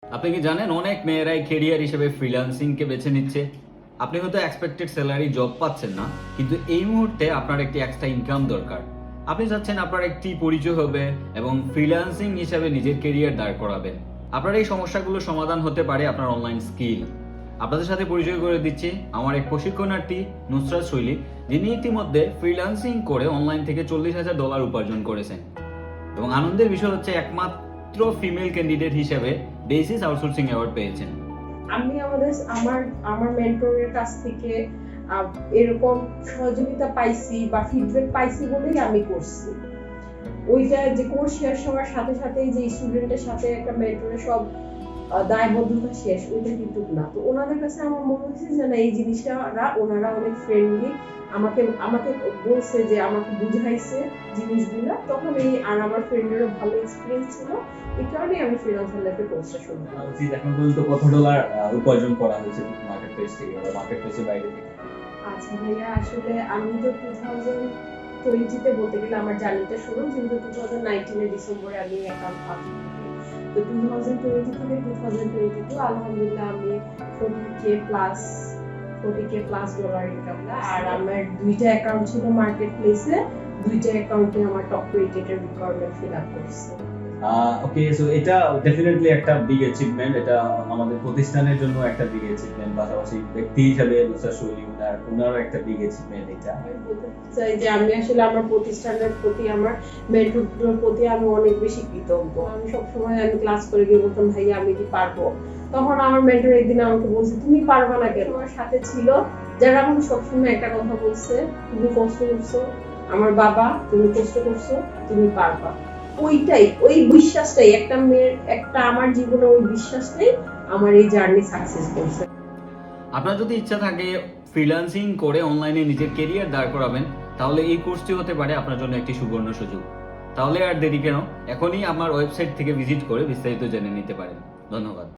আপনি কি জানেন অনেক মেয়েরাই কেরিয়ার হিসেবে ফ্রিল্যান্সিং কে বেছে নিচ্ছে। আপনি হয়তো এক্সপেক্টেড স্যালারি জব পাচ্ছেন না, কিন্তু এই মুহূর্তে আপনার একটি এক্সট্রা ইনকাম দরকার। আপনি চাচ্ছেন আপনার একটি পরিচয় হবে এবং ফ্রিল্যান্সিং হিসেবে নিজের কেরিয়ার দাঁড় করাবেন। আপনার এই সমস্যাগুলো সমাধান হতে পারে আপনার অনলাইন স্কিল। আপনাদের সাথে পরিচয় করে দিচ্ছি আমার এক প্রশিক্ষণার্থী নুসরাত শৈলী, যিনি ইতিমধ্যে ফ্রিল্যান্সিং করে অনলাইন থেকে $40,000 উপার্জন করেছেন এবং আনন্দের বিষয় হচ্ছে একমাত্র ফিমেল ক্যান্ডিডেট হিসেবে বেসিস আউটসোর্সিং অ্যাওয়ার্ড পেয়েছেন। আমি আমার মেন্টরের কাছ থেকে এরকম সহযোগিতা পাইছি বা ফিডব্যাক পাইছি বলেই আমি করছি। ওইটা যে কোর্স শেষ হওয়ার সাথে সাথে যে স্টুডেন্টের সাথে একটা মেন্টরের সব দায়বদ্ধতা শেষ, ওইটা কিন্তু না। তো ওনাদের কাছে আমার মনে হয়েছে যে না, এই জিনিসটা ওনারা অনেক ফ্রেন্ডলি, আমাকে বলছে যে আমাকে বুঝাইছে জিনিসগুলো, তখন এই আর আমার ফ্রেন্ডেরও ভালো এক্সপিরিয়েন্স ছিল, এই কারণে আমি ফ্রিল্যান্সার লাইফে কোর্সটা শুরু করেছি। এখন পর্যন্ত কত ডলার উপার্জন করা হয়েছে মার্কেট প্লেস থেকে বা মার্কেট প্লেসের বাইরে থেকে? আচ্ছা ভাইয়া, আসলে আমি তো 2020-তে বলতে গেলে আমার জার্নিটা শুরু, কিন্তু 2019 ডিসেম্বরে আমি অ্যাকাউন্ট পাই। তো 2020 থেকে 2022 আলহামদুলিল্লাহ আমি 40k প্লাস ডলার ইনকাম। আর আমার দুইটা অ্যাকাউন্ট ছিল মার্কেট প্লেসে, দুইটা অ্যাকাউন্টে আমার top rated requirement fill up করছে। ওকে, সো এটা ডেফিনেটলি একটা বিগ অ্যাচিভমেন্ট। এটা আমাদের প্রতিষ্ঠানের জন্য একটা বিগ অ্যাচিভমেন্ট, পাশাপাশি ব্যক্তি হিসাবে নুসরাত শৈলী ওনারও একটা বিগ অ্যাচিভমেন্ট। এটা আমি বলতে চাই যে আমি আসলে আমার প্রতিষ্ঠানের প্রতি, আমার মেন্টরদের প্রতি আমি অনেক বেশি কৃতজ্ঞ। আমি সবসময় ক্লাস করে গিয়ে বলতাম, ভাইয়া আমি কি পারবো? তখন আমার মেন্টর একদিন আমাকে বলছে, তুমি পারবা না কেন? আমার সাথে ছিল যারা আমাকে সবসময় একটা কথা বলছে, তুমি কষ্ট করছো, আমার বাবা, তুমি কষ্ট করছো, তুমি পারবা। ওই বিশ্বাসটাই আমার জীবনে, ওই বিশ্বাসটাই আমার এই জার্নি সাকসেস করছে। আপনার যদি ইচ্ছা থাকে ফ্রিল্যান্সিং করে অনলাইনে নিজের কেরিয়ার দাঁড় করাবেন, তাহলে এই কোর্সটি হতে পারে আপনার জন্য একটি সুবর্ণ সুযোগ। তাহলে আর দেরি কেন, এখনই আমার ওয়েবসাইট থেকে ভিজিট করে বিস্তারিত জেনে নিতে পারেন। ধন্যবাদ।